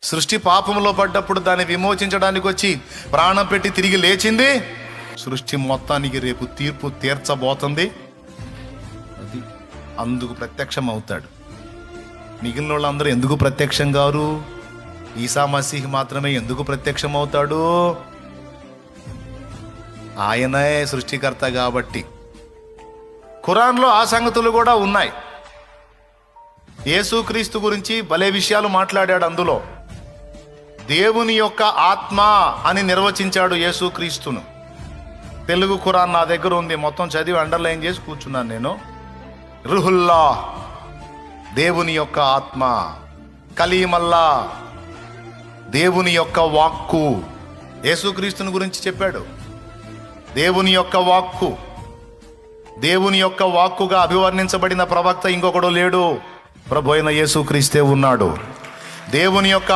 సృష్టి పాపంలో పడ్డప్పుడు దాన్ని విమోచించడానికి వచ్చి ప్రాణం పెట్టి తిరిగి లేచింది. సృష్టి మొత్తానికి రేపు తీర్పు తీర్చబోతుంది. అది అందుకు ప్రత్యక్షం అవుతాడు. మిగిలిన వాళ్ళందరూ ఎందుకు ప్రత్యక్షం గారు? ఈసా మసీహ్ మాత్రమే ఎందుకు ప్రత్యక్షం అవుతాడు? ఆయనే సృష్టికర్త కాబట్టి. ఖురాన్లో ఆ సంగతులు కూడా ఉన్నాయి. యేసుక్రీస్తు గురించి భలే విషయాలు మాట్లాడాడు. అందులో దేవుని యొక్క ఆత్మ అని నిర్వచించాడు యేసుక్రీస్తును. తెలుగు ఖురాన్ నా దగ్గర ఉంది, మొత్తం చదివి అండర్లైన్ చేసి కూర్చున్నాను నేను. రుహుల్లా, దేవుని యొక్క ఆత్మ. కలీమల్లా, దేవుని యొక్క వాక్కు. యేసుక్రీస్తుని గురించి చెప్పాడు. దేవుని యొక్క వాక్కు, దేవుని యొక్క వాక్కుగా అభివర్ణించబడిన ప్రవక్త ఇంకొకడు లేడు, ప్రభు అయిన యేసుక్రీస్తే ఉన్నాడు. దేవుని యొక్క